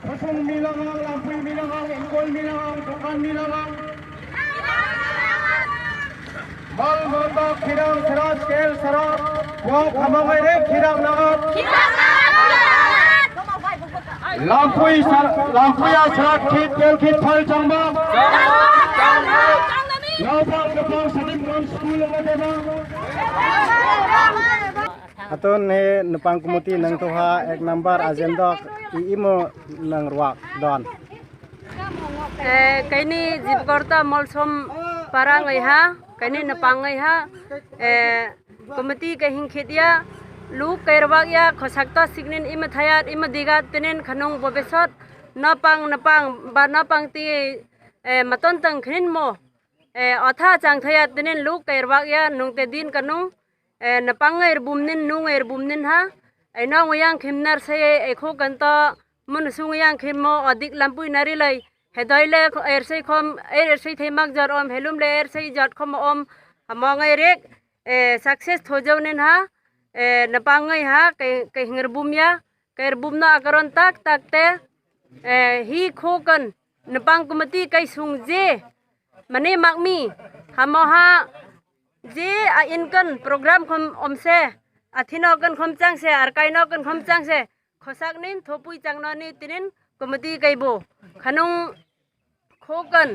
Kosong milangang, lampuy milangang, ingkol milangang, tukan milangang. Mal mata kirang serat kel serat, wau kamangay re kirang nagat. Lampuy serat kit kel kit phal changbang. Lapang kapang sadim kam school ngadeba. Atun he nepang kumuti nang tuha ek number agenda iimo nang ruak don. Kaini jibkorta molsom parang ai ha kaini nepang ai ha kumuti ka hingkhitia lu kairwak ya khosakta signin ima thayat ima digat tenen khanung bobesot napang ba napang ti maton tang khrin mo otha chang thayat tenen lu kairwak ya nungte din kanung napangair bumnin nungair bumnin ha aina nguyang khimnar se ekho kanta mun sunguyang khimmo adik lampui narilai hedaile ersei khom ersei themak jar om helum le ersei jat khom om amangai rek success thojawnen ha napangai ha kai hinger bumya kair bumna akaron tak takte hi khokan napang kumati kai sungje mane makmi hamoha J इनकन programme खम ओमसे अथिनोकन खम चांगसे आरकाइनोकन खम चांगसे खोसाकनिन थोपुई चांगनानि तिनिन committee कैबो खनुंग Khokan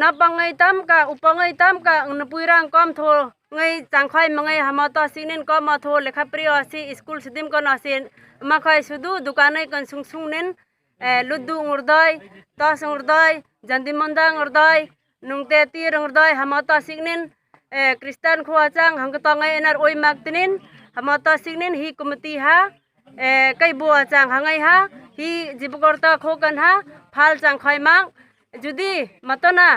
नापांगै तामका उपांगै तामका नपुइरांग कम थो ngै चांगखाय मंगै हमाता सिनिन कम अथो लेखा प्रिय आसी school सिदिम कन आसिन माखाय सुदु दुकानै कन सुंगसुंगनिन लुद्दु उर्दाय तास उर्दाय जंदिमंदांग उर्दाय नुंगते तीर उर्दाय हमाता सिगनिन Kristen khuacang hangkatangai enar oi magtinin hamata signin hi komiti ha kai bua chang hangai ha hi jibukorta khokan ha phal chang khoi mang judi matona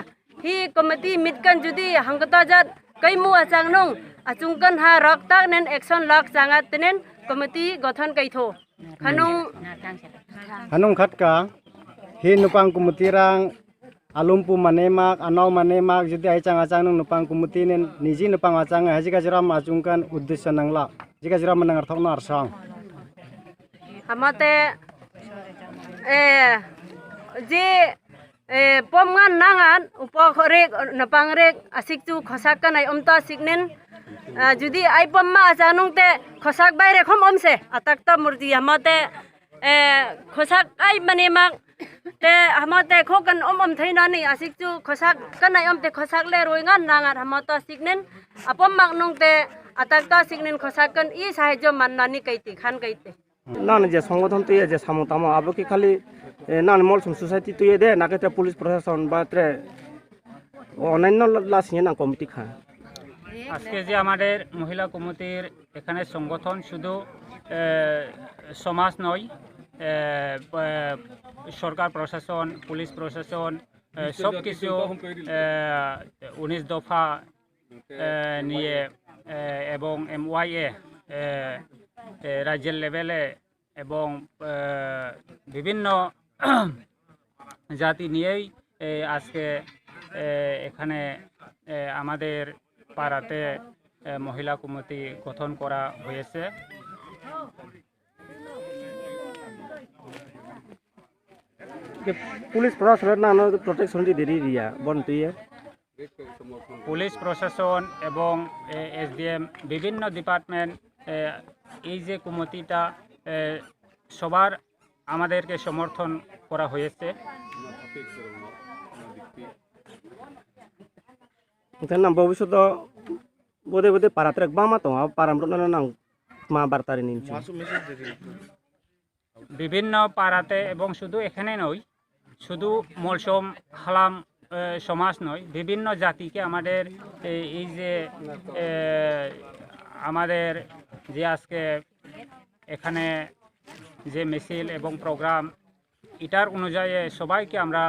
hi komiti mitkan judi hangkata jat kai mu achang nong achungkan ha raktak nen action lak changat tinen komiti gothan kai tho Hanung khatka hi nupang kumutirang alumpu manemak anau manemak jadi aicang acang nung nupang kumutinin niji nupang acang jika jiram acungkan uddesya nangla jika jiram mendengar thokna arsang hamate je pomngan nangan upokhorek napangrek asikchu khosakan ai omta signen judi ai pomma achanung te khosak baire khom omse atakta murti hamate khosak ai manemak te hamate khokan om thainani asikchu khosak kanai omte khosak le roingan nangar hamata signen apom magnung te atakta signen khosakan I sahajo mannani kaiti khan kaite nan je সংগঠন তুই যে সামতাম আবো কি খালি nan Molsom society তুই দে নাকে police প্রশাসন বা ত্রে অন্যান্য লাসিয়ে না কমিটি খা আজকে যে আমাদের মহিলা কমিটির এখানে সংগঠন শুধু সমাজ নয় সরকার প্রশাসন পুলিশ প্রশাসন সব কিছু 19 দফা নিয়ে এবং MYA রাজ্যের লেভেলে এবং বিভিন্ন জাতি নিয়েই আজকে এখানে আমাদের পাড়াতে মহিলা কমিটি গঠন করা হয়েছে পুলিশ প্রশাসনের নানা প্রোটেকশন দিয়ে দিয়া বন্তুয়ে পুলিশ প্রশাসন এবং SDM বিভিন্ন ডিপার্টমেন্ট এই যে কমিটিটা সবার আমাদেরকে সমর্থন করা হয়েছে না ভবিষ্যৎ বোধে বোধে পাড়াতে বামা তো পারামরণ নাং মা বার্তারে নিচ্ছি বিভিন্ন পাড়াতে এবং শুধু এখানে নয় শুধু মলসম হালাম সমাজ নয় বিভিন্ন জাতিকে আমাদের এই যে আমাদের যে আজকে এখানে যে মিছিল এবং প্রোগ্রাম এটার অনুযায়ী সবাইকে আমরা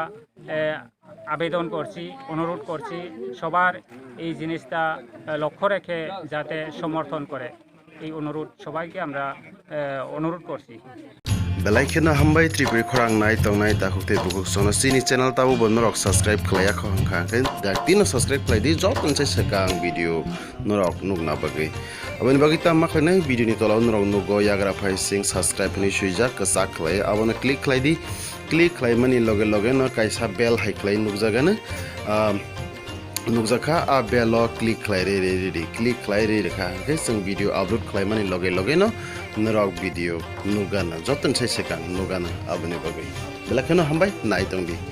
আবেদন করছি অনুরোধ করছি সবার এই জিনিসটা লক্ষ্য রেখে যাতে সমর্থন করে এই অনুরোধ সবাইকে আমরা অনুরোধ করছি Belaikhena hambai tripuri khorang nai tongnai ta khukte bukuk sona sini channel tabu bonnorok subscribe khlaya khongkha ke daktino subscribe khlai di job tonse sekang video norok nugna bagi aboni bagi ta makhlai video ni tola norok nugo yagra phai sing subscribe ni suija kasak khlai abona click khlai di click khlai mani loge loge no kaisa bell hai khlai nugjagana nukjaka a bell click khlai re click khlai re kha ke sing video upload khlai mani loge loge no norok video nugana joton sai sekang nugana aboni bagi belakhono hambai nai tongdi